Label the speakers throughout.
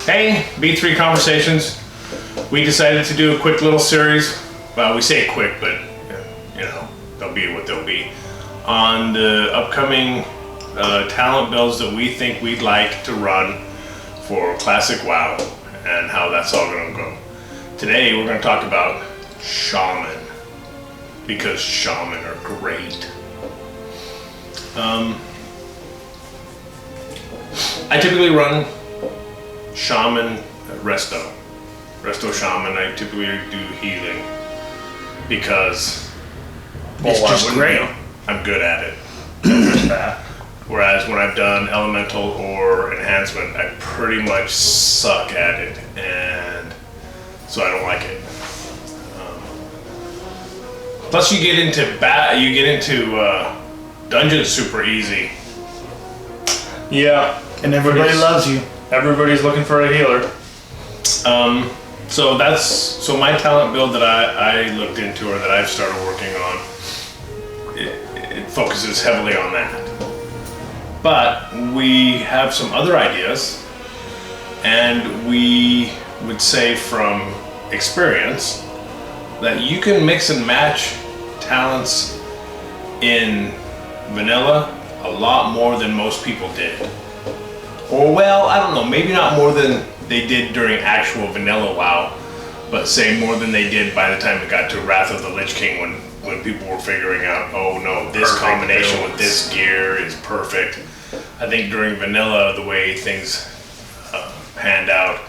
Speaker 1: Hey, B3 Conversations. We decided to do a quick little series. Well, we say quick, but you know, they'll be what they'll be. On the upcoming talent builds that we think we'd like to run for Classic WoW and how that's all going to go. Today we're going to talk about Shaman because Shaman are great. I typically run Shaman Resto Shaman. I typically do healing because
Speaker 2: it's just great.
Speaker 1: I'm good at it. Whereas when I've done elemental or enhancement, I pretty much suck at it, and so I don't like it. Plus, you get into dungeons super easy.
Speaker 2: Yeah, and everybody loves you. Everybody's looking for a healer.
Speaker 1: So my talent build that I looked into or that I've started working on, it focuses heavily on that. But we have some other ideas, and we would say from experience that you can mix and match talents in vanilla a lot more than most people did. Or well, I don't know, maybe not more than they did during actual vanilla WoW, but say more than they did by the time it got to Wrath of the Lich King when people were figuring out, oh no, this perfect combination builds with this gear is perfect. I think during vanilla, the way things panned out,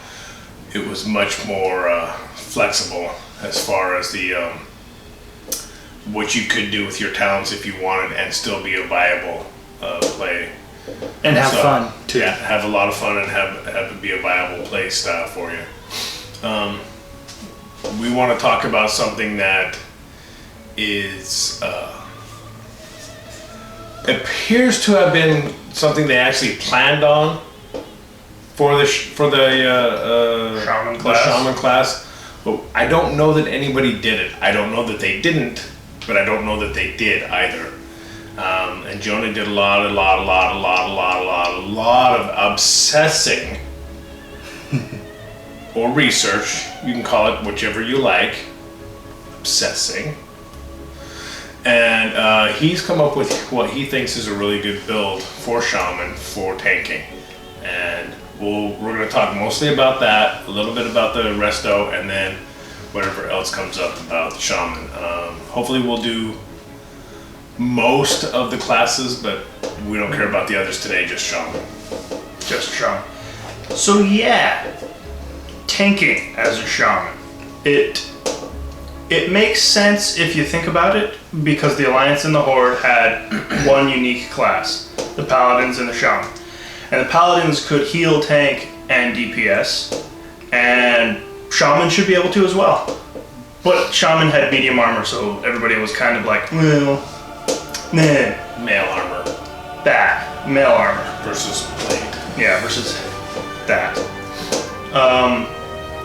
Speaker 1: it was much more flexible as far as the what you could do with your talents if you wanted and still be a viable play.
Speaker 2: And have fun too.
Speaker 1: Yeah, have a lot of fun and have it be a viable play style for you. We want to talk about something that is appears to have been something they actually planned on for the Shaman class. But I don't know that anybody did it. I don't know that they didn't, but I don't know that they did either. And Jonah did a lot of obsessing or research. You can call it whichever you like. Obsessing. And he's come up with what he thinks is a really good build for Shaman for tanking. And we're going to talk mostly about that, a little bit about the resto, and then whatever else comes up about the Shaman. Hopefully we'll do most of the classes, but we don't care about the others today, just Shaman.
Speaker 2: Just Shaman. So yeah, tanking as a Shaman. It makes sense if you think about it, because the Alliance and the Horde had one unique class, the Paladins and the Shaman. And the Paladins could heal, tank, and DPS, and Shaman should be able to as well. But Shaman had medium armor, so everybody was kind of like, well, nah.
Speaker 1: Mail armor.
Speaker 2: That. Mail armor.
Speaker 1: Versus plate.
Speaker 2: Yeah, versus that.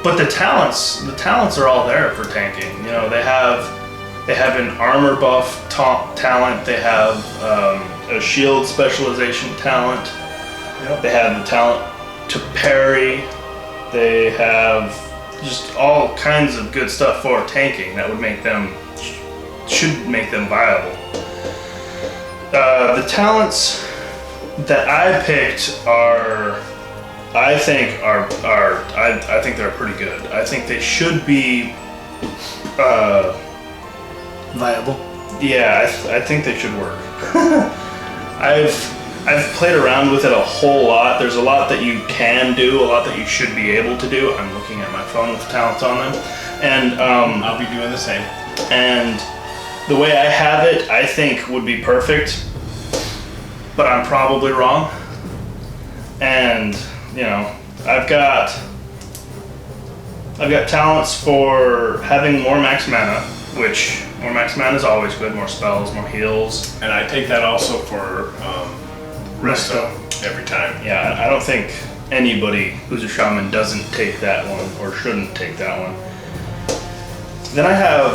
Speaker 2: But the talents are all there for tanking. You know, they have an armor buff talent. They have a shield specialization talent. Yep. They have the talent to parry. They have just all kinds of good stuff for tanking that would should make them viable. The talents that I picked I think they're pretty good. I think they should be
Speaker 3: viable.
Speaker 2: Yeah, I think they should work. I've played around with it a whole lot. There's a lot that you can do, a lot that you should be able to do. I'm looking at my phone with talents on them, and
Speaker 1: I'll be doing the same.
Speaker 2: And the way I have it, I think would be perfect, but I'm probably wrong. And you know, I've got talents for having more max mana, which more max mana is always good. More spells, more heals.
Speaker 1: And I take that also for resto every time.
Speaker 2: Yeah, I don't think anybody who's a Shaman doesn't take that one or shouldn't take that one. Then I have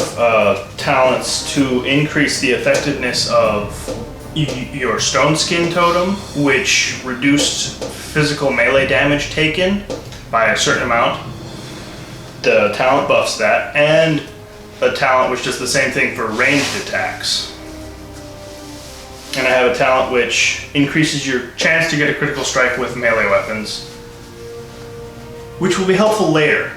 Speaker 2: talents to increase the effectiveness of your Stone Skin Totem, which reduced physical melee damage taken by a certain amount. The talent buffs that, and a talent which does the same thing for ranged attacks. And I have a talent which increases your chance to get a critical strike with melee weapons, which will be helpful later.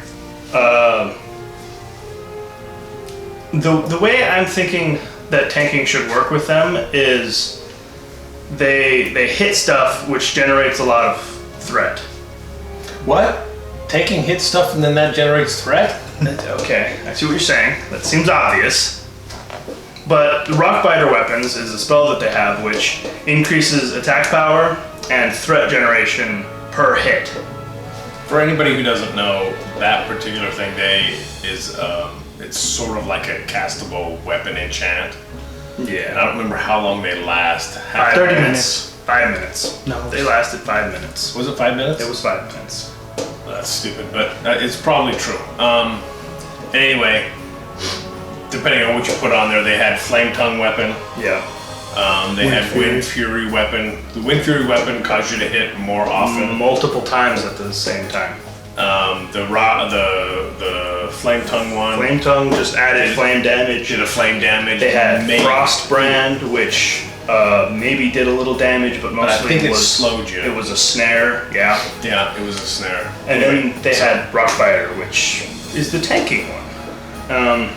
Speaker 2: The way I'm thinking that tanking should work with them is they hit stuff which generates a lot of threat.
Speaker 1: What? Tanking hits stuff and then that generates threat?
Speaker 2: Okay, I see what you're saying. That seems obvious. But Rockbiter weapons is a spell that they have which increases attack power and threat generation per hit.
Speaker 1: For anybody who doesn't know, that particular thing it's sort of like a castable weapon enchant.
Speaker 2: Yeah.
Speaker 1: And I don't remember how long they last.
Speaker 3: 30 minutes.
Speaker 2: 5 minutes.
Speaker 3: No.
Speaker 2: They lasted 5 minutes.
Speaker 1: Was it 5 minutes?
Speaker 2: It was 5 minutes.
Speaker 1: That's stupid, but it's probably true. Anyway, depending on what you put on there, they had Flame Tongue weapon.
Speaker 2: Yeah.
Speaker 1: They had Wind Fury weapon. The Wind Fury weapon caused you to hit more often.
Speaker 2: Multiple times at the same time.
Speaker 1: The Flame Tongue one.
Speaker 2: Flame Tongue just added flame damage.
Speaker 1: Did a flame damage.
Speaker 2: They had Frost Brand, which maybe did a little damage, but mostly
Speaker 1: I think it slowed you.
Speaker 2: It was a snare, yeah.
Speaker 1: Yeah, it was a snare.
Speaker 2: And then they had Rockbiter, which is the tanking one.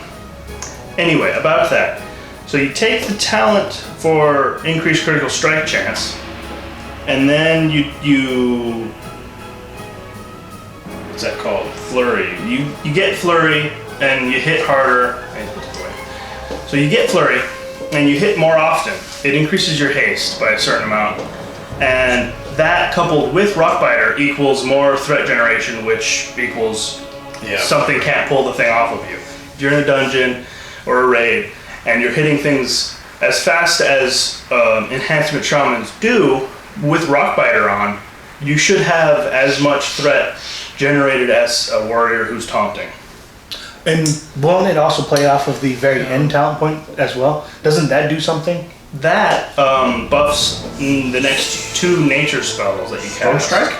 Speaker 2: Anyway, about that. So you take the talent for increased critical strike chance, and then you what's that called? Flurry. You get Flurry and you hit harder. So you get Flurry and you hit more often. It increases your haste by a certain amount. And that coupled with Rockbiter equals more threat generation, which equals something can't pull the thing off of you. If you're in a dungeon or a raid and you're hitting things as fast as enhancement shamans do with Rockbiter on, you should have as much threat generated as a warrior who's taunting.
Speaker 3: And won't it also play off of the very end talent point as well? Doesn't that do something?
Speaker 2: That buffs the next 2 nature spells that you cast.
Speaker 3: Storm Strike?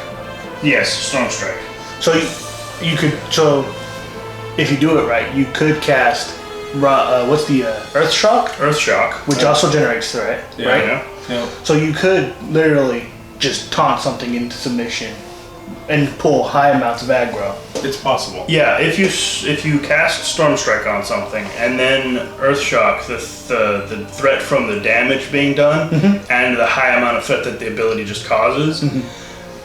Speaker 2: Yes, Storm Strike.
Speaker 3: So you could, so if you do it right, you could cast, what's the, Earth Shock?
Speaker 2: Earth Shock.
Speaker 3: Which also generates threat, right?
Speaker 2: Yeah.
Speaker 3: So you could literally just taunt something into submission and pull high amounts of aggro.
Speaker 1: It's possible.
Speaker 2: Yeah, if you cast Storm Strike on something and then Earth Shock, the threat from the damage being done and the high amount of threat that the ability just causes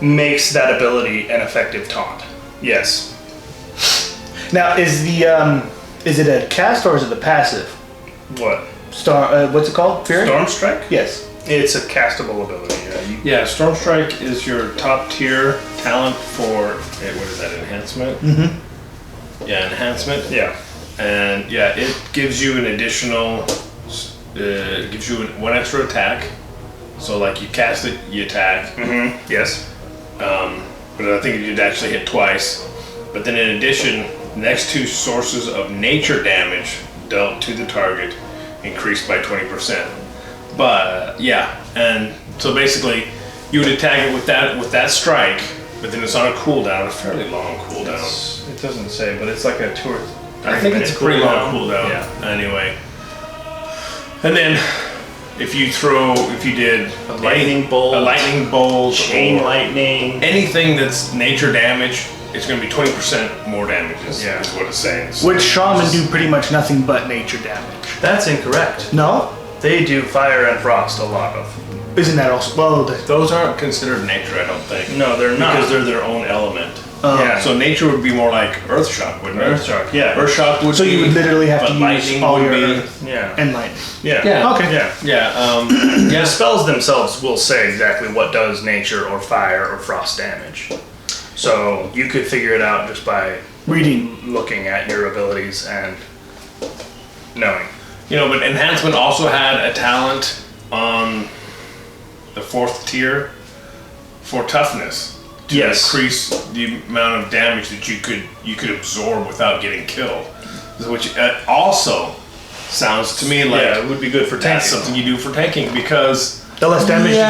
Speaker 2: makes that ability an effective taunt. Yes.
Speaker 3: Now, is it a cast or is it a passive?
Speaker 2: What?
Speaker 3: What's it called? Fury?
Speaker 2: Storm Strike?
Speaker 3: Yes.
Speaker 2: It's a castable ability.
Speaker 1: Yeah, Storm Strike is your top tier talent for, what is that, enhancement? Yeah, enhancement.
Speaker 2: Yeah.
Speaker 1: And yeah, it gives you an additional, gives you 1 extra attack. So like you cast it, you attack.
Speaker 2: Yes.
Speaker 1: But I think you'd actually hit twice. But then in addition, the next 2 sources of nature damage dealt to the target increased by 20%. But yeah, and so basically you would attack it with that strike, but then it's on a cooldown, a fairly long cooldown.
Speaker 2: It doesn't say, but it's like a 2 or 3
Speaker 1: I think it's a pretty long cooldown.
Speaker 2: Yeah.
Speaker 1: Anyway, and then if you did
Speaker 2: a lightning bolt, chain lightning,
Speaker 1: anything that's nature damage, it's going to be 20% more damage. Is what it's saying. So
Speaker 3: Which shaman do pretty much nothing but nature damage.
Speaker 2: That's incorrect.
Speaker 3: No?
Speaker 2: They do fire and frost a lot of.
Speaker 3: Isn't that also, well,
Speaker 1: those aren't considered nature, I don't think.
Speaker 2: No, they're not.
Speaker 1: Because they're their own element.
Speaker 2: Yeah.
Speaker 1: So nature would be more like Earth Shock, wouldn't it?
Speaker 2: Earth Shock, yeah.
Speaker 1: Earth Shock would
Speaker 3: so
Speaker 1: be,
Speaker 3: you would literally have to use
Speaker 1: lightning
Speaker 3: all
Speaker 1: would
Speaker 3: your
Speaker 1: be,
Speaker 3: earth and lightning.
Speaker 2: Yeah.
Speaker 3: Okay.
Speaker 1: Yeah.
Speaker 2: The spells themselves will say exactly what does nature or fire or frost damage. So you could figure it out just by looking at your abilities and knowing.
Speaker 1: But enhancement also had a talent on the 4th tier for toughness to increase the amount of damage that you could absorb without getting killed, which also sounds to me like
Speaker 2: it would be good for tanking.
Speaker 1: That's something you do for tanking because
Speaker 3: the less damage you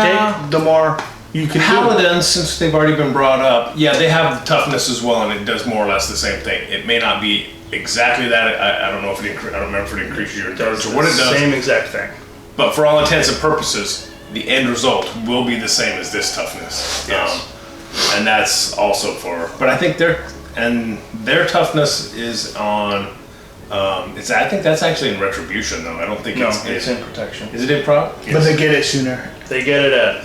Speaker 3: take, the more you can do.
Speaker 1: Paladins, since they've already been brought up, yeah, they have the toughness as well, and it does more or less the same thing. It may not be exactly that. I don't know if I don't remember if it increases your endurance or what it does.
Speaker 2: Same exact thing.
Speaker 1: But for all intents and purposes, the end result will be the same as this toughness.
Speaker 2: Yes.
Speaker 1: And that's also for. But I think their toughness is on. I think that's actually in retribution though. I don't think
Speaker 2: it's in protection.
Speaker 1: Is it in prot?
Speaker 3: Yes. But they get it sooner.
Speaker 2: They get it at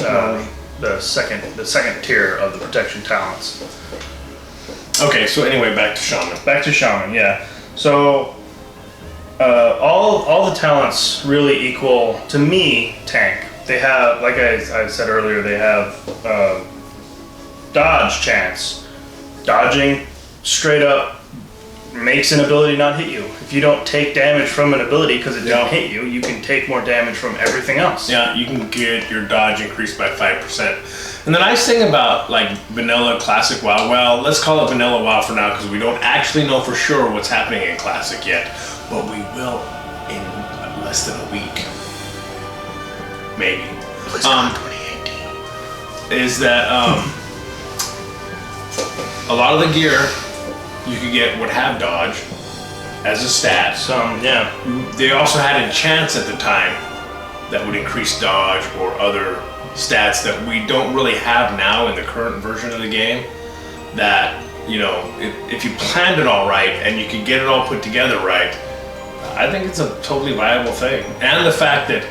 Speaker 2: the second tier of the protection talents.
Speaker 1: Okay, so anyway, back to Shaman.
Speaker 2: Back to Shaman, yeah. So all the talents really equal to me tank. They have, like I said earlier, they have dodge chance. Dodging straight up makes an ability not hit you. If you don't take damage from an ability because it didn't hit you, you can take more damage from everything else.
Speaker 1: Yeah, you can get your dodge increased by 5%. And the nice thing about like vanilla classic WoW, well, let's call it vanilla WoW for now because we don't actually know for sure what's happening in classic yet, but we will in less than a week, maybe.
Speaker 3: 2018
Speaker 1: is that a lot of the gear you could get would have dodge as a stat.
Speaker 2: Yeah.
Speaker 1: They also had enchants at the time that would increase dodge or other stats that we don't really have now in the current version of the game. That, you know, if you planned it all right and you could get it all put together right, I think it's a totally viable thing. And the fact that,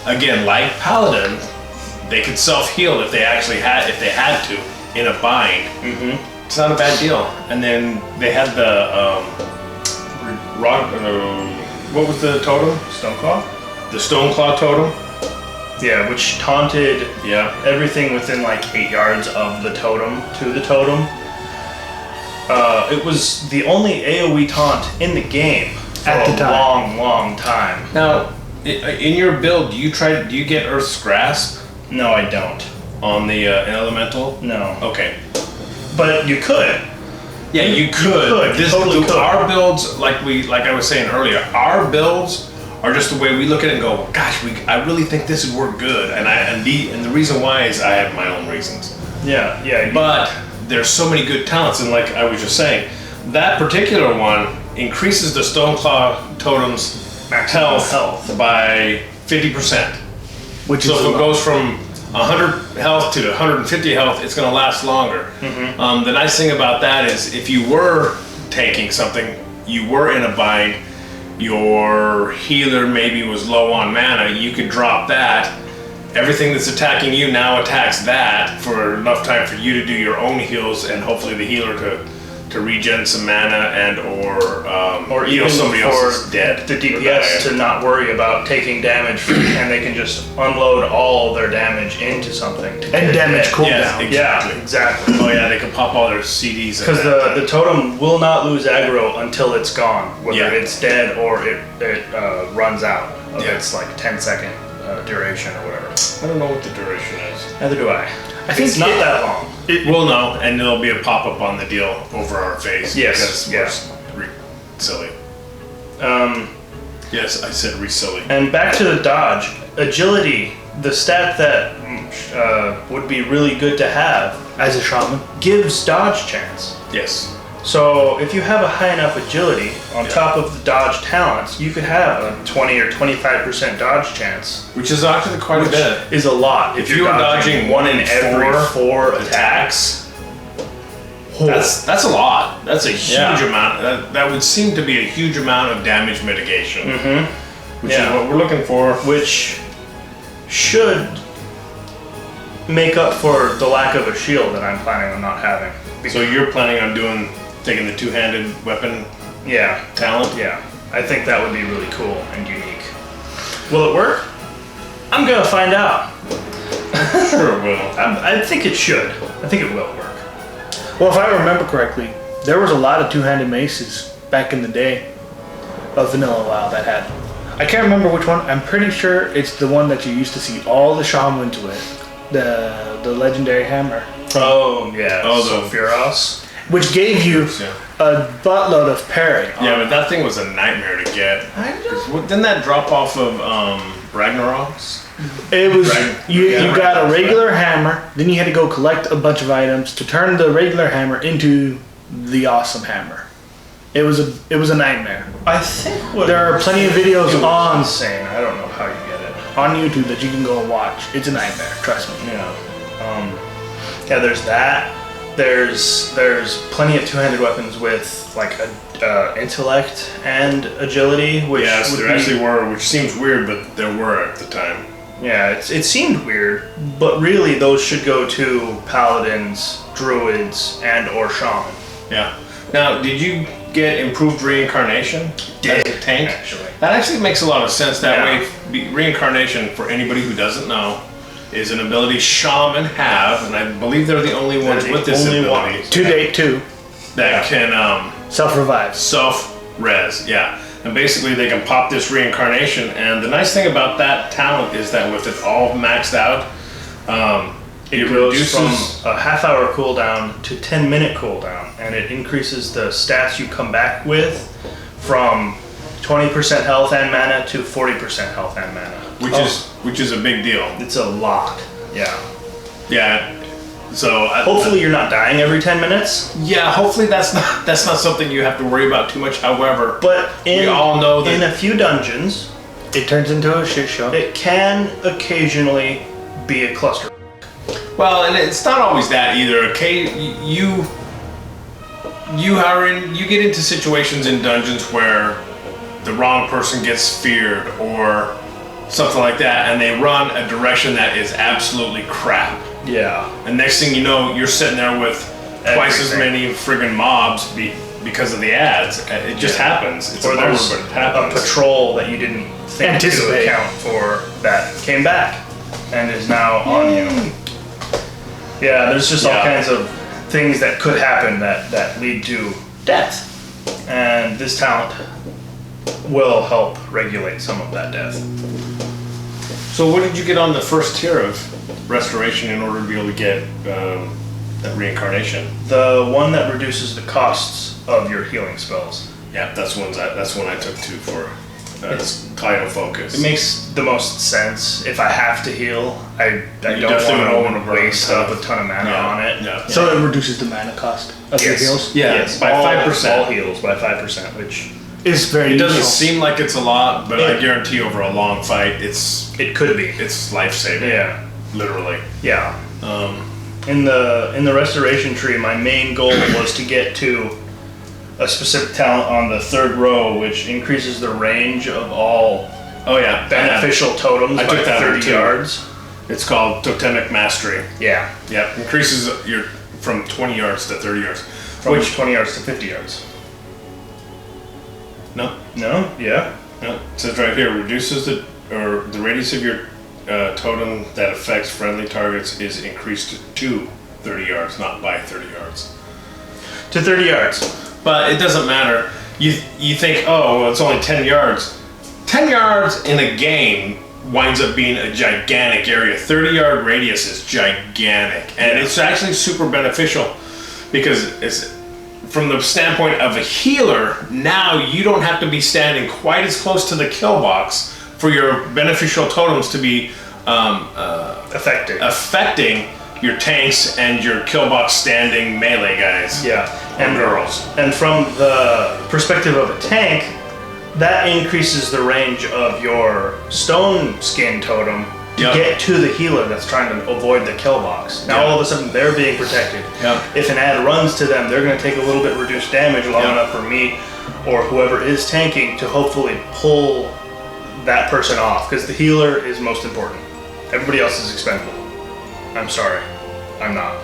Speaker 1: again, like Paladin, they could self-heal if they had to in a bind.
Speaker 2: Mm-hmm.
Speaker 1: It's not a bad deal. And then they had the what was the totem?
Speaker 2: Stoneclaw?
Speaker 1: The Stoneclaw totem.
Speaker 2: Yeah, which taunted everything within like 8 yards of the totem to the totem. It was the only AoE taunt in the game for
Speaker 3: at the
Speaker 2: time. long time.
Speaker 1: Now, in your build, do you get Earth's Grasp
Speaker 2: No, I don't.
Speaker 1: on the elemental?
Speaker 2: No.
Speaker 1: Okay.
Speaker 2: But you could.
Speaker 1: Yeah, you could.
Speaker 2: You totally could.
Speaker 1: Our builds, like I was saying earlier, our builds are just the way we look at it and go, gosh, I really think this would work good. And the reason why is I have my own reasons.
Speaker 2: Yeah.
Speaker 1: But there's so many good talents, and like I was just saying, that particular one increases the Stoneclaw totem's health by 50%.
Speaker 3: Which
Speaker 1: so
Speaker 3: is
Speaker 1: if it goes from 100 health to 150 health, it's going to last longer.
Speaker 2: Mm-hmm.
Speaker 1: The nice thing about that is if you were taking something, you were in a bind, your healer maybe was low on mana, you could drop that. Everything that's attacking you now attacks that for enough time for you to do your own heals and hopefully the healer to regen some mana and or
Speaker 2: even
Speaker 1: somebody else is dead.
Speaker 2: The DPS to not worry about taking damage and they can just unload all their damage into something.
Speaker 3: And damage cooldown.
Speaker 1: Yes, exactly.
Speaker 2: Yeah, exactly.
Speaker 1: Oh yeah, they can pop all their CDs.
Speaker 2: Because the totem will not lose aggro until it's gone, whether it's dead or it runs out of its like 10-second duration or whatever.
Speaker 1: I don't know what the duration is.
Speaker 2: Neither do I.
Speaker 3: I think
Speaker 2: it's not that long.
Speaker 1: We'll know, and there'll be a pop-up on the deal over our face.
Speaker 2: Yes,
Speaker 1: because we're silly. Yes, I said silly.
Speaker 2: And back to the dodge. Agility, the stat that would be really good to have
Speaker 3: as a shaman,
Speaker 2: gives dodge chance.
Speaker 1: Yes.
Speaker 2: So if you have a high enough agility on top of the dodge talents, you could have a 20 or 25% dodge chance.
Speaker 1: Which is actually quite a bit.
Speaker 2: Is a lot.
Speaker 1: If you're dodging one in every 4 attacks, that's a lot. That's a huge amount. That would seem to be a huge amount of damage mitigation.
Speaker 2: Mm-hmm.
Speaker 1: Which is what we're looking for.
Speaker 2: Which should make up for the lack of a shield that I'm planning on not having.
Speaker 1: So you're planning on taking the two-handed weapon talent?
Speaker 2: Yeah. I think that would be really cool and unique. Will it work? I'm gonna find out.
Speaker 1: Sure it will.
Speaker 2: I think it should. I think it will work.
Speaker 3: Well, if I remember correctly, there was a lot of two-handed maces back in the day of vanilla WoW that had. I can't remember which one. I'm pretty sure it's the one that you used to see all the shamans with. The legendary hammer.
Speaker 2: Oh, yeah.
Speaker 1: Oh,
Speaker 2: so Furos.
Speaker 3: Which gave you a buttload of parry.
Speaker 1: Yeah, but that thing was a nightmare to get. Didn't that drop off of Ragnarok's?
Speaker 3: It was
Speaker 1: Right.
Speaker 3: you
Speaker 1: Yeah.
Speaker 3: got a regular hammer, then you had to go collect a bunch of items to turn the regular hammer into the awesome hammer. It was a nightmare.
Speaker 2: I think what
Speaker 3: There are plenty of videos
Speaker 2: it was
Speaker 3: on
Speaker 2: insane. I don't know how you get it.
Speaker 3: on YouTube that you can go and watch. It's a nightmare, trust me.
Speaker 2: Yeah, there's that. There's plenty of two-handed weapons with like a intellect and agility, which
Speaker 1: Yes,
Speaker 2: would
Speaker 1: there
Speaker 2: be-
Speaker 1: actually were, which seems weird, but there were at the time.
Speaker 2: Yeah, it seemed weird, but really those should go to paladins, druids, and or shaman.
Speaker 1: Yeah. Now, did you get improved reincarnation as a tank?
Speaker 2: Actually.
Speaker 1: That actually makes a lot of sense. That
Speaker 2: Yeah.
Speaker 1: way, reincarnation, for anybody who doesn't know, is an ability shaman have, and I believe they're the only ones
Speaker 2: They're the
Speaker 1: with this
Speaker 2: only
Speaker 1: ability
Speaker 2: ones.
Speaker 3: To date, too.
Speaker 1: that can
Speaker 3: Self-revives.
Speaker 1: self-res. Yeah. And basically, they can pop this reincarnation. And the nice thing about that talent is that with it all maxed out,
Speaker 2: It goes from a half-hour cooldown to 10-minute cooldown, and it increases the stats you come back with from 20% health and mana to 40% health and mana.
Speaker 1: which is a big deal.
Speaker 2: It's a lot. Yeah.
Speaker 1: Yeah. So
Speaker 2: Hopefully you're not dying every 10 minutes,
Speaker 1: yeah. Hopefully that's not something you have to worry about too much. However,
Speaker 2: but
Speaker 1: we all know that
Speaker 2: in a few dungeons,
Speaker 3: It turns into a shit show.
Speaker 2: it can occasionally be a cluster.
Speaker 1: well, and it's not always that either. Okay, you get into situations in dungeons where the wrong person gets feared or something like that, and they run a direction that is absolutely crap.
Speaker 2: Yeah.
Speaker 1: And next thing you know, you're sitting there with twice as
Speaker 2: Everything.
Speaker 1: many friggin' mobs because of the ads. It just happens. It's
Speaker 2: Or
Speaker 1: a bummer,
Speaker 2: there's
Speaker 1: but it
Speaker 2: a
Speaker 1: happens.
Speaker 2: patrol that you didn't think
Speaker 3: Anticipate.
Speaker 2: to account for that came back and is now on you. Yeah, there's just all
Speaker 1: Yeah.
Speaker 2: kinds of things that could happen that lead to death. And this talent will help regulate some of that death.
Speaker 1: So what did you get on the first tier of restoration in order to be able to get that reincarnation?
Speaker 2: The one that reduces the costs of your healing spells.
Speaker 1: Yeah, that's one I took too for title focus.
Speaker 2: It makes the most sense. If I have to heal, I don't
Speaker 1: definitely don't
Speaker 2: want
Speaker 1: wanna
Speaker 2: to waste
Speaker 1: burn
Speaker 2: up a ton of mana on it.
Speaker 1: Yeah.
Speaker 3: So it reduces the mana cost of your heals.
Speaker 1: Yeah,
Speaker 2: Yes,
Speaker 1: by
Speaker 2: all-
Speaker 1: 5%.
Speaker 2: All heals by 5%, which
Speaker 3: It's very
Speaker 1: It doesn't
Speaker 3: useful.
Speaker 1: seem like it's a lot, but I
Speaker 2: Yeah.
Speaker 1: guarantee over a long fight, it's
Speaker 2: it could be.
Speaker 1: life saving.
Speaker 2: Yeah,
Speaker 1: Literally.
Speaker 2: yeah. In the restoration tree, my main goal was to get to a specific talent on the third row, which increases the range of all
Speaker 1: Oh yeah,
Speaker 2: beneficial totems
Speaker 1: I
Speaker 2: by
Speaker 1: took that one
Speaker 2: 30
Speaker 1: too.
Speaker 2: yards.
Speaker 1: It's called Totemic Mastery.
Speaker 2: Yeah,
Speaker 1: Yep, increases your from 20 yards to 30 yards.
Speaker 2: from 20 yards to 50 yards.
Speaker 1: No,
Speaker 2: No? Yeah.
Speaker 1: no. It says right here, reduces the radius of your totem that affects friendly targets is increased to 30 yards, not by 30 yards.
Speaker 2: To 30 yards.
Speaker 1: But it doesn't matter. You think, oh, well, it's only 10 yards. 10 yards in a game winds up being a gigantic area. 30-yard radius is gigantic, and it's actually super beneficial because it's from the standpoint of a healer. Now you don't have to be standing quite as close to the kill box for your beneficial totems to be affecting your tanks and your kill box standing melee guys.
Speaker 2: Yeah.
Speaker 1: And girls.
Speaker 2: And from the perspective of a tank, that increases the range of your stone skin totem to
Speaker 1: Yep.
Speaker 2: get to the healer that's trying to avoid the kill box. Now
Speaker 1: Yep.
Speaker 2: all of a sudden they're being protected.
Speaker 1: Yep.
Speaker 2: If an ad runs to them, they're going to take a little bit reduced damage long
Speaker 1: Yep.
Speaker 2: enough for me or whoever is tanking to hopefully pull that person off, because the healer is most important. Everybody else is expendable. I'm sorry. I'm not.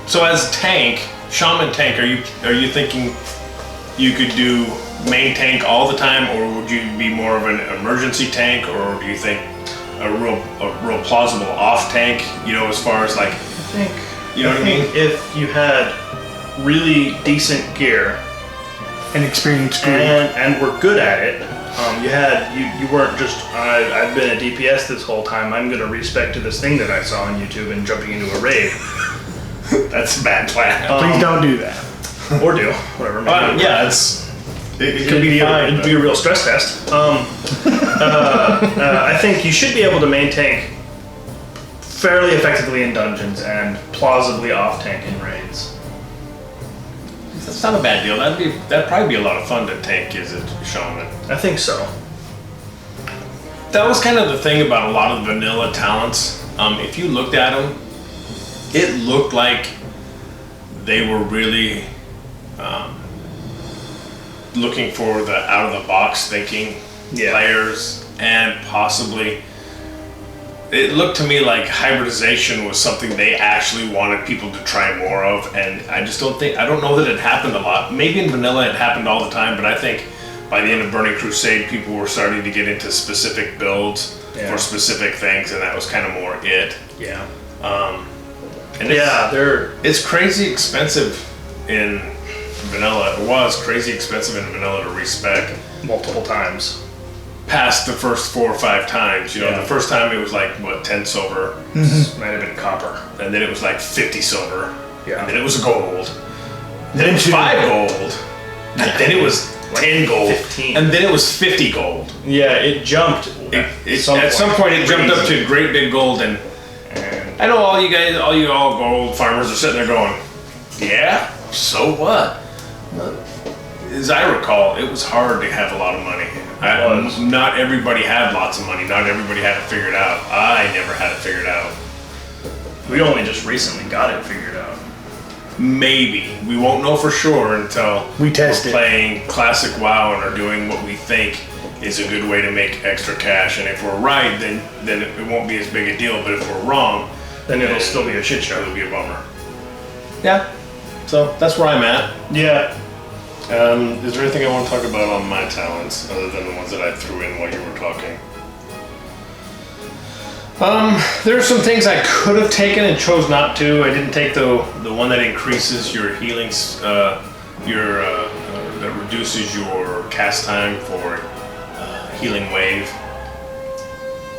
Speaker 1: So as a tank, Shaman Tank, are you thinking you could do main tank all the time, or would you be more of an emergency tank, or do you think a real plausible off tank? You know, as far as like,
Speaker 2: I think,
Speaker 1: you know what I mean?
Speaker 2: If you had really decent gear
Speaker 3: An experienced group.
Speaker 2: and were good at it, you weren't just I've been a DPS this whole time. I'm gonna respec to this thing that I saw on YouTube and jumping into a raid,
Speaker 1: That's a bad plan.
Speaker 3: Please don't do that.
Speaker 2: or do whatever. maybe.
Speaker 1: Yeah, it's It could be fine.
Speaker 2: It'd be a real stress test. I think you should be able to main tank fairly effectively in dungeons and plausibly off tank in raids.
Speaker 1: That's not a bad deal. That'd probably be a lot of fun to tank as a shaman.
Speaker 2: I think so.
Speaker 1: That was kind of the thing about a lot of the vanilla talents. If you looked at them, it looked like they were really looking for the out-of-the-box thinking players, and possibly it looked to me like hybridization was something they actually wanted people to try more of, and I don't know that it happened a lot. Maybe in vanilla it happened all the time, but I think by the end of Burning Crusade, people were starting to get into specific builds for specific things, and that was kind of more it.
Speaker 2: Yeah.
Speaker 1: And it's crazy expensive in vanilla. It was crazy expensive in vanilla to respec
Speaker 2: Multiple times.
Speaker 1: past the first 4 or 5 times. You know, the first time it was like, what, 10 silver?
Speaker 2: Might have been copper.
Speaker 1: And then it was like 50 silver.
Speaker 2: Yeah.
Speaker 1: And then it was gold. Then it was 5 gold. And then it was 10 gold.
Speaker 2: 15.
Speaker 1: And then it was 50 gold.
Speaker 2: Yeah, it jumped.
Speaker 1: At some point it jumped up to great big gold, and I know all you gold farmers are sitting there going, yeah, so what? As I recall, it was hard to have a lot of money. Not everybody had lots of money. Not everybody had it figured out. I never had it figured out.
Speaker 2: We only just recently got it figured out.
Speaker 1: Maybe. We won't know for sure until
Speaker 3: we test
Speaker 1: we're playing classic WoW and are doing what we think is a good way to make extra cash. And if we're right, then it won't be as big a deal. But if we're wrong,
Speaker 2: then it'll still be a shit show.
Speaker 1: It'll be a bummer. Yeah. So that's where I'm at.
Speaker 2: Yeah.
Speaker 1: Is there anything I want to talk about on my talents other than the ones that I threw in while you were talking? There are some things I could have taken and chose not to. I didn't take the one that increases your healings, that reduces your cast time for healing wave.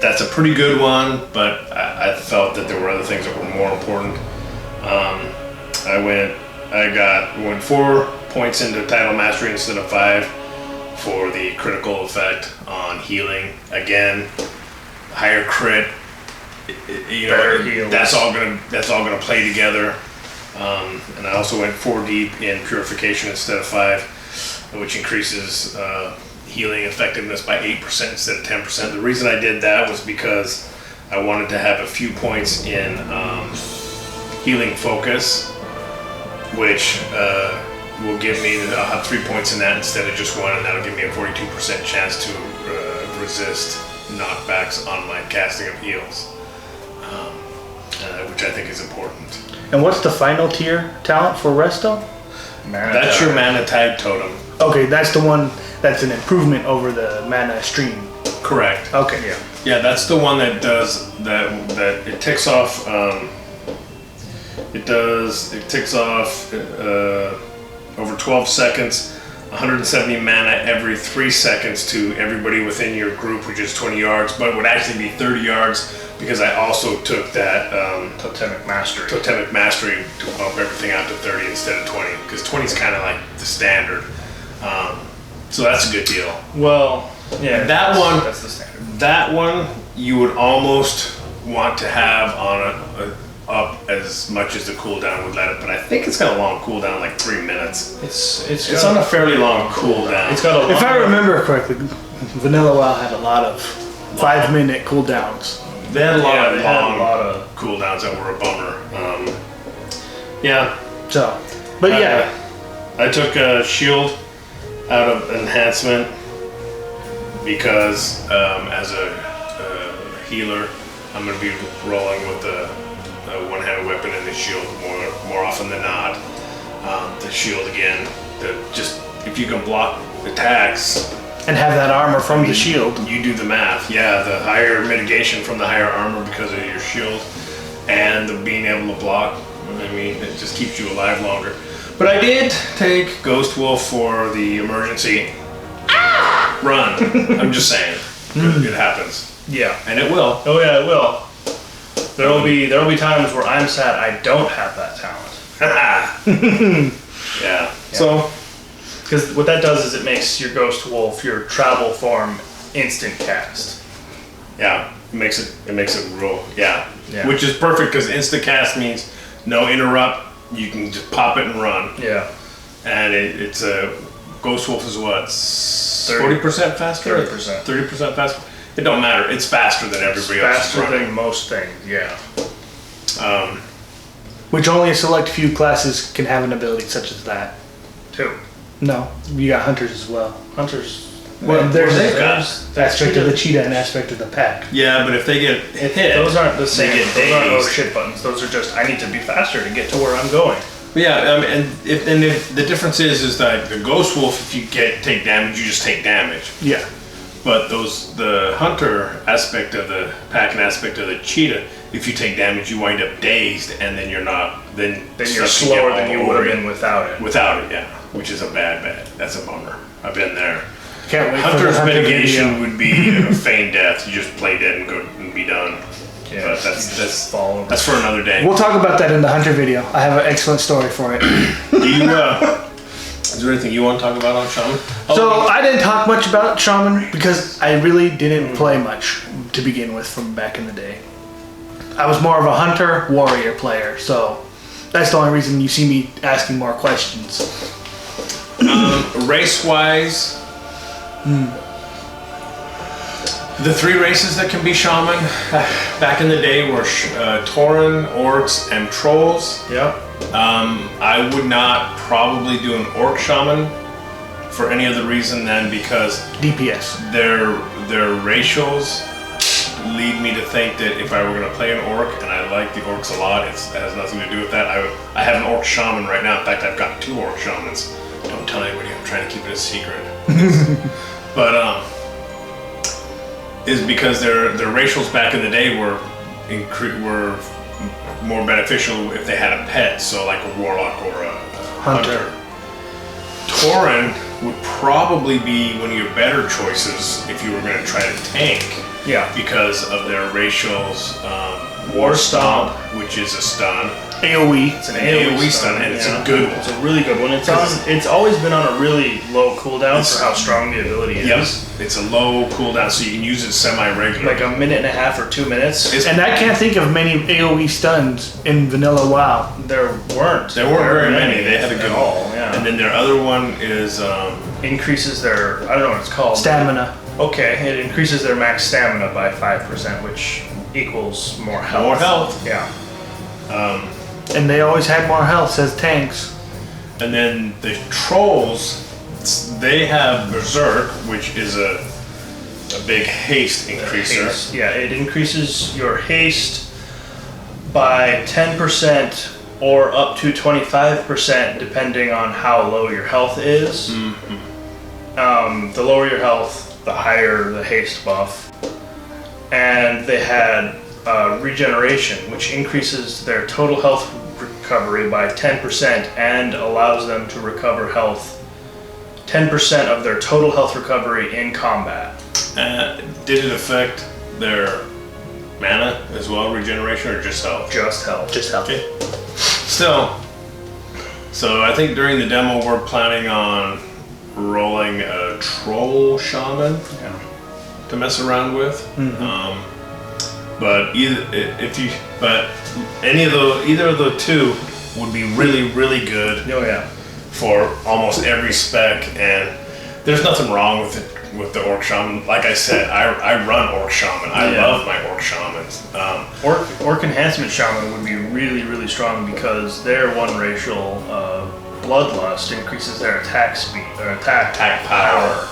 Speaker 1: That's a pretty good one, but I felt that there were other things that were more important. I went 4 points into title mastery instead of 5 for the critical effect on healing. Again, higher crit. That's all gonna play together. And I also went 4 deep in purification instead of 5, which increases healing effectiveness by 8% instead of 10%. The reason I did that was because I wanted to have a few points in healing focus, which will give me, I'll have 3 points in that instead of just 1, and that'll give me a 42% chance to resist knockbacks on my casting of heals, which I think is important.
Speaker 3: And what's the final tier talent for Resto?
Speaker 1: That's your mana tag totem.
Speaker 3: Okay, that's the one that's an improvement over the mana stream.
Speaker 1: Correct.
Speaker 3: Okay.
Speaker 1: Yeah, that's the one that does that it ticks off. It ticks off over 12 seconds, 170 mana every 3 seconds to everybody within your group, which is 20 yards, but it would actually be 30 yards because I also took that
Speaker 2: Totemic Mastery
Speaker 1: to bump everything out to 30 instead of 20, because 20 is kind of like the standard. So that's a good deal.
Speaker 2: Well, yeah, that's the standard.
Speaker 1: That one you would almost want to have on up as much as the cooldown would let it, but I think it's got a long cooldown, like 3 minutes. It's on a fairly long cooldown.
Speaker 2: It's got a.
Speaker 3: If I remember correctly, Vanilla WoW had a lot of 5-minute cooldowns.
Speaker 1: They had a lot of cooldowns that were a bummer. I took a shield out of enhancement because as a healer, I'm going to be rolling with the one-handed weapon and the shield more often than not. The shield again, if you can block attacks
Speaker 3: and have that armor from the shield,
Speaker 1: you do the math. Yeah, the higher mitigation from the higher armor because of your shield and the being able to block. I mean, it just keeps you alive longer. But I did take Ghost Wolf for the emergency run. I'm just saying, it happens.
Speaker 2: Yeah,
Speaker 1: and it will.
Speaker 2: Oh yeah, it will. There'll be times where I'm sad I don't have that talent.
Speaker 1: Yeah. So
Speaker 2: Because what that does is it makes your Ghost Wolf, your travel form, instant cast.
Speaker 1: Yeah, it makes it real. Yeah,
Speaker 2: Yeah.
Speaker 1: which is perfect because insta cast means no interrupt. You can just pop it and run.
Speaker 2: Yeah.
Speaker 1: And it's a Ghost Wolf is what 40% faster,
Speaker 2: 30%.
Speaker 1: 30% faster. It don't matter. It's faster than everybody else.
Speaker 2: Faster than most things. Yeah.
Speaker 3: Which only a select few classes can have an ability such as that.
Speaker 2: 2.
Speaker 3: No, you got hunters as well.
Speaker 2: Hunters.
Speaker 3: Well, there's
Speaker 1: they've got
Speaker 3: aspect of the cheetah and aspect of the pack.
Speaker 1: Yeah, but if they get hit,
Speaker 2: Those aren't the same.
Speaker 1: They get
Speaker 2: Those aren't
Speaker 1: dazed.
Speaker 2: oh shit buttons. Those are just I need to be faster to get to where I'm going.
Speaker 1: Yeah, and if the difference is that the Ghost Wolf, if you take damage, you just take damage.
Speaker 3: Yeah.
Speaker 1: But the hunter aspect of the pack and aspect of the cheetah, if you take damage, you wind up dazed, and then you're not. Then
Speaker 2: You're
Speaker 1: stuff can
Speaker 2: slower
Speaker 1: get
Speaker 2: than
Speaker 1: all
Speaker 2: you would
Speaker 1: over
Speaker 2: have
Speaker 1: you.
Speaker 2: been without it.
Speaker 1: Without it, yeah, which is a bad. That's a bummer. I've been there.
Speaker 3: Can't wait
Speaker 1: Hunter's
Speaker 3: for the hunter
Speaker 1: mitigation
Speaker 3: video.
Speaker 1: would be a feign death. You just play dead and go and be done.
Speaker 2: Yeah,
Speaker 1: But
Speaker 2: you
Speaker 1: that's
Speaker 2: just fall over.
Speaker 1: that's for another day.
Speaker 3: We'll talk about that in the hunter video. I have an excellent story for it.
Speaker 1: Do you, is there anything you want to talk about on Shaman?
Speaker 3: So I didn't talk much about Shaman because I really didn't play much to begin with from back in the day. I was more of a hunter warrior player, so that's the only reason you see me asking more questions.
Speaker 1: Race-wise, the 3 races that can be Shaman back in the day were Tauren, Orcs, and Trolls.
Speaker 2: Yep.
Speaker 1: I would not probably do an Orc Shaman for any other reason than because
Speaker 3: DPS.
Speaker 1: their racials lead me to think that if I were going to play an Orc, and I like the Orcs a lot, it has nothing to do with that. I have an Orc Shaman right now. In fact, I've got 2 Orc Shamans. Don't tell anybody. I'm trying to keep it a secret. But is because their racials back in the day were more beneficial if they had a pet, so like a warlock or a hunter. Tauren would probably be one of your better choices if you were going to try to tank.
Speaker 2: Yeah.
Speaker 1: Because of their racials, War Stomp, which is a stun.
Speaker 3: AoE.
Speaker 1: It's an AoE stun, and it's a good one.
Speaker 2: It's a really good one. It's always been on a really low cooldown for how strong the ability is.
Speaker 1: Yep. It's a low cooldown, so you can use it semi-regular.
Speaker 2: Like a minute and a half or 2 minutes.
Speaker 3: And I can't think of many AoE stuns in vanilla WoW.
Speaker 2: There weren't
Speaker 1: very many. They had a good
Speaker 2: at all. Yeah.
Speaker 1: And then their other one is
Speaker 2: increases their I don't know what it's called.
Speaker 3: Stamina.
Speaker 2: Okay, it increases their max stamina by 5%, which equals more health.
Speaker 1: More health.
Speaker 2: Yeah.
Speaker 3: And they always had more health as tanks.
Speaker 1: and then the Trolls, they have Berserk, which is a big haste increaser.
Speaker 2: Haste. Yeah, it increases your haste by 10% or up to 25% depending on how low your health is. The lower your health, the higher the haste buff. And they had regeneration, which increases their total health recovery by 10% and allows them to recover health 10% of their total health recovery in combat.
Speaker 1: Did it affect their mana as well, regeneration, or just health?
Speaker 2: Just health.
Speaker 3: Just health.
Speaker 1: Okay. Still, so I think during the demo we're planning on rolling a Troll Shaman to mess around with. But either of the two would be really, really good.
Speaker 2: Oh yeah.
Speaker 1: For almost every spec, and there's nothing wrong with it with the Orc Shaman. Like I said, I run Orc Shaman. I love my Orc Shamans.
Speaker 2: Orc Enhancement Shaman would be really, really strong because their one racial Bloodlust increases their attack speed or attack power.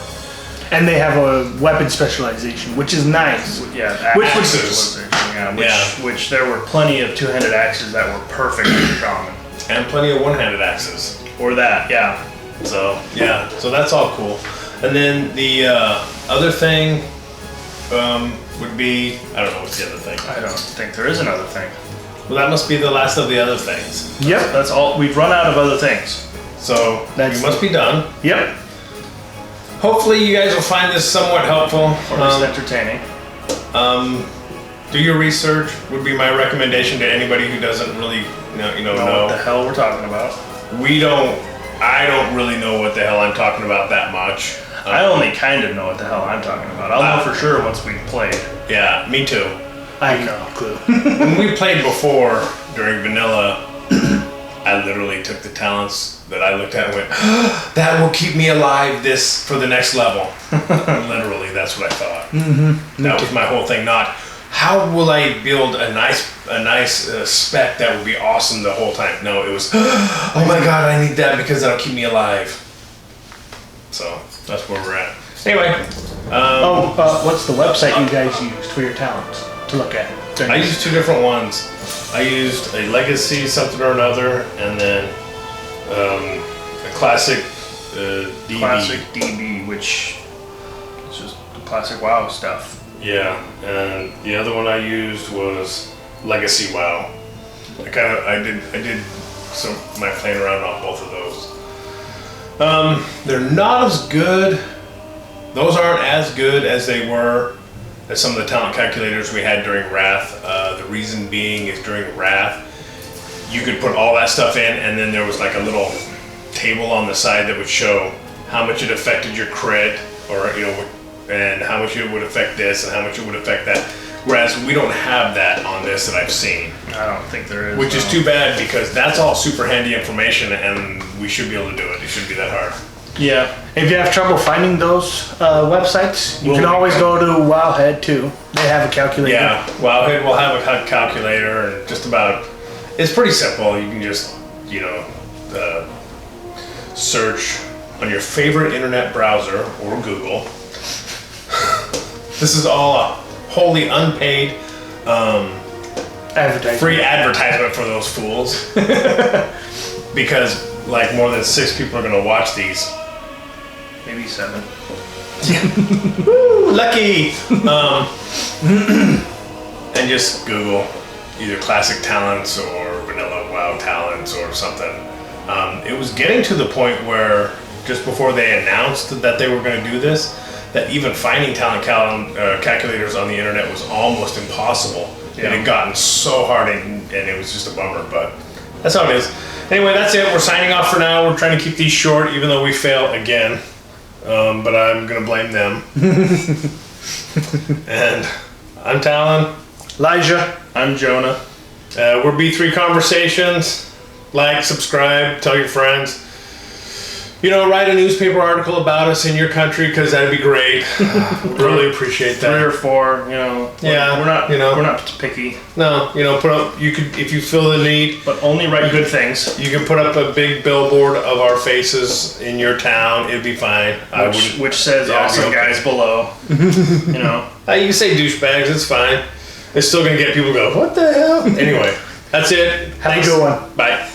Speaker 3: And they have a weapon specialization, which is nice.
Speaker 2: Yeah,
Speaker 3: Which
Speaker 2: axe
Speaker 3: was-
Speaker 2: specialization, which there were plenty of two-handed axes that were perfect for Shaman.
Speaker 1: And plenty of one-handed axes.
Speaker 2: Or that, yeah.
Speaker 1: So yeah, so that's all cool. And then the other thing would be, I don't know what's the other thing.
Speaker 2: I don't think there is another thing.
Speaker 1: Well, that must be the last of the other things.
Speaker 3: Yep.
Speaker 2: That's all. We've run out of other things.
Speaker 1: So
Speaker 3: That's-
Speaker 1: you must be done.
Speaker 3: Yep.
Speaker 1: Hopefully you guys will find this somewhat helpful.
Speaker 2: Or just entertaining.
Speaker 1: Do your research would be my recommendation to anybody who doesn't really know.
Speaker 2: What the hell we're talking about.
Speaker 1: We don't. I don't really know what the hell I'm talking about that much.
Speaker 2: I only kind of know what the hell I'm talking about. I'll know for sure once we've played.
Speaker 1: Yeah, me too.
Speaker 3: I have no clue.
Speaker 1: When we played before during vanilla, I literally took the talents that I looked at and went, that will keep me alive for the next level. Literally, that's what I thought. That was my whole thing. Not how will I build a nice spec that would be awesome the whole time. No, it was, oh my god, I need that because that'll keep me alive. So that's where we're at. Anyway,
Speaker 3: what's the website you guys used for your talents to look at?
Speaker 1: I used 2 different ones. I used a legacy something or another, and then a classic DB.
Speaker 2: Classic DB, which is just the classic WoW stuff.
Speaker 1: Yeah, and the other one I used was Legacy WoW. I did some my playing around on both of those. They're not as good. Those aren't as good as they were as some of the talent calculators we had during Wrath. The reason being is during Wrath, you could put all that stuff in, and then there was like a little table on the side that would show how much it affected your crit, or and how much it would affect this, and how much it would affect that. Whereas we don't have that on this that I've seen.
Speaker 2: I don't think there is.
Speaker 1: Which is too bad, because that's all super handy information, and we should be able to do it. It shouldn't be that hard.
Speaker 2: Yeah.
Speaker 3: If you have trouble finding those websites, you can always go to Wowhead too. They have a calculator.
Speaker 1: Yeah, Wowhead will have a calculator, and just about, it's pretty simple. You can just, search on your favorite internet browser or Google. This is all a wholly unpaid free advertisement for those fools. Because like more than 6 people are going to watch these.
Speaker 2: Maybe 7.
Speaker 1: Woo, lucky! And just Google either classic talents or vanilla WoW talents or something. It was getting to the point where just before they announced that they were going to do this, that even finding talent calculators on the internet was almost impossible. Yeah. It had gotten so hard, and it was just a bummer, but that's how it is. Anyway, that's it. We're signing off for now. We're trying to keep these short, even though we fail again. But I'm going to blame them. And I'm Talon.
Speaker 3: Elijah.
Speaker 2: I'm Jonah.
Speaker 1: We're B3 Conversations. Like, subscribe, tell your friends. Write a newspaper article about us in your country, because that'd be great. Really appreciate that.
Speaker 2: 3 or 4,
Speaker 1: Yeah,
Speaker 2: we're not picky.
Speaker 1: No, put up. You could, if you feel the need,
Speaker 2: but only write good things.
Speaker 1: You can put up a big billboard of our faces in your town. It'd be fine.
Speaker 2: Which says awesome guys below.
Speaker 1: You can say douchebags. It's fine. It's still gonna get people to go, what the hell? Anyway, that's it.
Speaker 3: Have a good one.
Speaker 1: Bye.